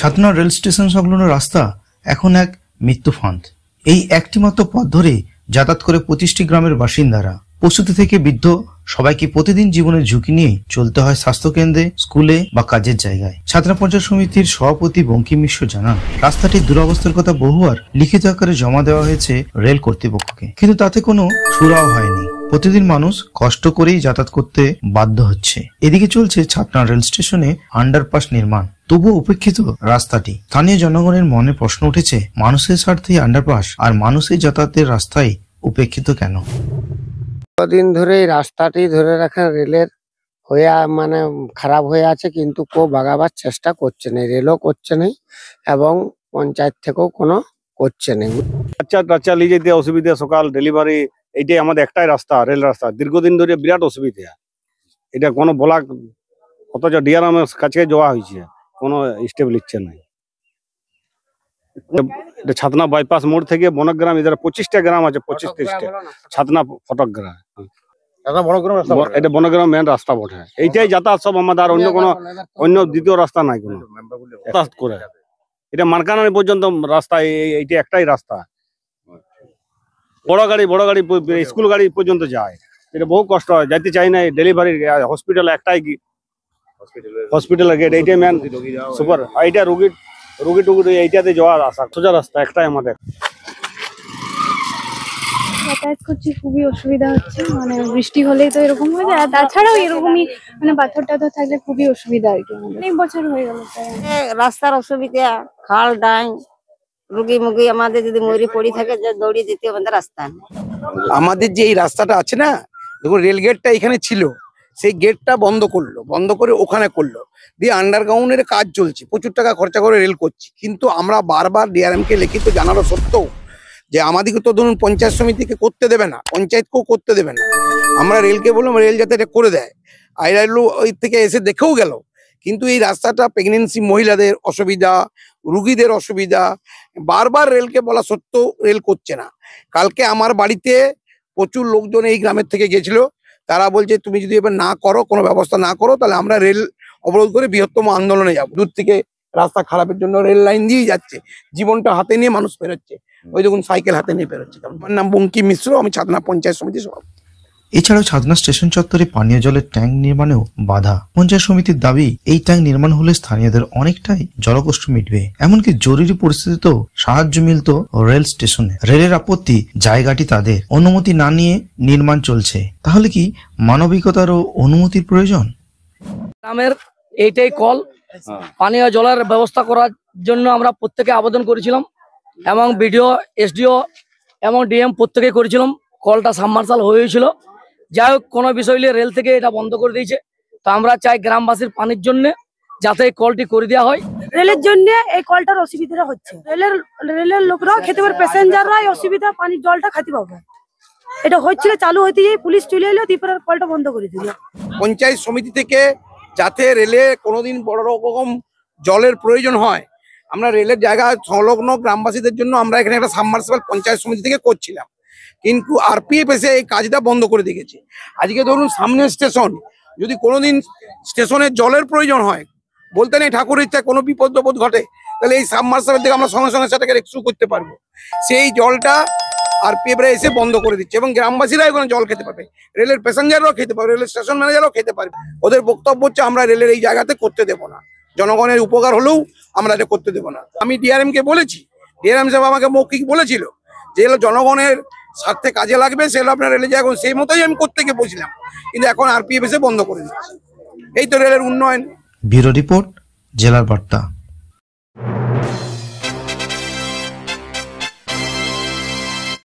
ছাতনা rail station সংলগ্ন রাস্তা এখন এক মৃত্যু ফাঁদ। এই একটি মাত্র পথ ধরে যাতায়াত করে 25টি গ্রামের বাসিন্দারা। প্রসূতি থেকে বৃদ্ধ সবাইকে প্রতিদিন জীবনের ঝুঁকি নিয়ে চলতে হয় স্বাস্থ্যকেন্দ্রে, স্কুলে বা কাজের জায়গায়। ছাতনা পঞ্চায়েত সমিতির সভাপতি বঙ্কিম মিশ্র জানান, রাস্তাটির দুরবস্থার কথা বহুবার লিখিত আকারে জমা দেওয়া হয়েছে রেল কর্তৃপক্ষকে, কিন্তু তাতে কোনো সুরাহা হয়নি। প্রতিদিন মানুষ কষ্ট করেই যাতায়াত করতে বাধ্য হচ্ছে। এদিকে চলছে ছাতনা রেল স্টেশনে আন্ডারপাস নির্মাণ, তবুও উপেক্ষিত রাস্তাটি। স্থানীয় জনগণের মনে প্রশ্ন উঠেছে, মানুষের স্বার্থে আন্ডারপাস আর মানুষের যাতায়াতের রাস্তায় উপেক্ষিত কেন? কদিন ধরে রাস্তাটি ধরে রাখা রেলের হয়ে মানে খারাপ হয়ে আছে, কিন্তু কেউ বাগাবার চেষ্টা করছে না, রেলও করছে না এবং পঞ্চায়েত থেকেও কোনো করছে না। বাচ্চা নিয়ে যেতে অসুবিধা, সকাল ডেলিভারি, এইটাই আমাদের একটাই রাস্তা, রেল রাস্তা। দীর্ঘদিন ধরে বিরাট অসুবিধা, এটা কোনো বলা, অথচ ডিআরএমের কাছে যাওয়া হয়েছে, কোনো স্টেপ নিচ্ছে নাই। ছাতনা বাইপাস মোড় থেকে বনগ্রাম, এদের 25টা গ্রাম আছে, 25-30টা। ছাতনা ফটক গ্রাম, এটা বনগ্রাম মেন রাস্তা বটে। এইটাই যাতায়াত সব আমাদের, আর অন্য দ্বিতীয় রাস্তা নাই কোনো যাতায়াত করে। এটা মানকানানি পর্যন্ত রাস্তা, এইটা একটাই রাস্তা। বড় গাড়ি স্কুল গাড়ি পর্যন্ত যায়, এটা বহু কষ্ট হয়, যাইতে চাই না। ডেলিভারি হসপিটাল একটাই, হসপিটালের গেট এইটাই মেন সুপার। এইটা রুগী এইটাতে যাওয়ার আশা, সোজা রাস্তা একটাই আমাদের। যাতায়াত করছি, খুবই অসুবিধা হচ্ছে, মানে বৃষ্টি হলেই তো এরকম হয়ে যায়, আর তাছাড়াও এরকমই মানে পাথর টাথর থাকলে খুবই অসুবিধা আর কি। অনেক বছর হয়ে গেল রাস্তার অসুবিধা, খাল ডাইন, রুগী মুগী আমাদের যদি মরি পড়ি থাকে, যে দৌড়িয়ে যেতে আমাদের রাস্তা। আমাদের যে এই রাস্তাটা আছে না, দেখো রেল গেটটা এখানে ছিল, সেই গেটটা বন্ধ করে ওখানে করলো, দিয়ে আন্ডারগ্রাউন্ডের কাজ চলছে, প্রচুর টাকা খরচা করে রেল করছি। কিন্তু আমরা বারবার ডিআরএম কে লিখিত জানানো সত্ত্বেও যে আমাদেরকে তো ধরুন পঞ্চায়েত সমিতিকে করতে দেবে না, পঞ্চায়েতকেও করতে দেবে না। আমরা রেলকে বললাম, রেল যাতে এটা করে দেয়। আইরাইলু ওই থেকে এসে দেখেও গেল, কিন্তু এই রাস্তাটা প্রেগনেন্সি মহিলাদের অসুবিধা, রুগীদের অসুবিধা, বারবার রেলকে বলা সত্ত্বেও রেল করছে না। কালকে আমার বাড়িতে প্রচুর লোকজন এই গ্রামের থেকে গেছিল, তারা বলছে তুমি যদি এবার না করো, কোনো ব্যবস্থা না করো, তাহলে আমরা রেল অবরোধ করে বৃহত্তম আন্দোলনে যাব। দূর থেকে রাস্তা খারাপের জন্য রেল লাইন দিয়েই যাচ্ছে, জীবনটা হাতে নিয়ে মানুষ বেরোচ্ছে, ওই দেখুন সাইকেল হাতে নিয়ে বেরোচ্ছে। আমার নাম বঙ্কিম মিশ্র, আমি ছাতনা পঞ্চায়েত সমিতির সভাপতি। এছাড়াও ছাতনা স্টেশন চত্বরে পানীয় জলের ট্যাঙ্ক নির্মাণেও বাধা। পঞ্চায়েত সমিতির দাবি, এই ট্যাঙ্ক নির্মাণ হলে স্থানীয়দের অনেকটাই জলকষ্ট মিটবে, এমনকি জরুরি পরিস্থিতিতেও সাহায্য মিলত রেল স্টেশনে। রেলের আপত্তি, জায়গাটি তাদের, অনুমতি না নিয়ে নির্মাণ চলছে। তাহলে কি মানবিকতারও অনুমতির প্রয়োজন? গ্রামের এইটাই কল, পানীয় জলের ব্যবস্থা করার জন্য আমরা প্রত্যেকে আবেদন করেছিলাম, এবং বিডিও, এসডিও এবং ডিএম প্রত্যেকে করেছিলাম। কলটা সাবমার্শাল হয়েছিল, যাই হোক কোনো বিষয় নিয়ে রেল থেকে এটা বন্ধ করে দিয়েছে। তো আমরা চাই গ্রামবাসীর পানির জন্য যাতে এই কলটি করে দেওয়া হয়। রেলের জন্য এই কলটার অসুবিধা হচ্ছে, রেলের লোকরাও খেতে পারে, প্যাসেঞ্জাররাই অসুবিধা, পানির জলটা খেতে পাবে। এটা হচ্ছিল, চালু হইতে যাই পুলিশ চলে এলো, দ্বীপের কলটা বন্ধ করে দিল। পঞ্চায়েত সমিতি থেকে যাতে রেলে কোনোদিন বড় রকম জলের প্রয়োজন হয়, আমরা রেলের জায়গা সংলগ্ন গ্রামবাসীদের জন্য আমরা এখানে একটা সাবমার্সিবল পঞ্চায়েত সমিতি থেকে করছিলাম, কিন্তু আরপিএফ এসে এই কাজটা বন্ধ করে দিয়েছে। আজকে ধরুন সামনের স্টেশন, যদি কোনোদিন স্টেশনের জলের প্রয়োজন হয়, বলতে নেই ঠাকুরের ইচ্ছা কোনো বিপদ ঘটে, তাহলে এই সাবমার্সিবল থেকে আমরা সঙ্গে সঙ্গে সেটাকে রেস্কিউ করতে পারবো। সেই জলটা আরপিএফরা এসে বন্ধ করে দিচ্ছে, এবং গ্রামবাসীরা এখানে জল খেতে পারবে, রেলের প্যাসেঞ্জাররাও খেতে পারবে, রেলের স্টেশন ম্যানেজাররাও খেতে পারবে। ওদের বক্তব্য হচ্ছে আমরা রেলের এই জায়গাতে করতে দেবো না, জনগণের উপকার হলেও আমরা এটা করতে দেবো না। আমি ডিআরএম কে বলেছি, ডিআরএম সাহেব আমাকে মৌখিক বলেছিল যে জনগণের স্বার্থে কাজে লাগবে, সেগুলো আপনার রেলে যায়, এখন সেই মতোই আমি করতে গিয়ে বলছিলাম, কিন্তু এখন আরপিএফ এসে বন্ধ করে দিচ্ছে। এই তো রেলের উন্নয়ন। ব্যুরো রিপোর্ট, জেলার বার্তা।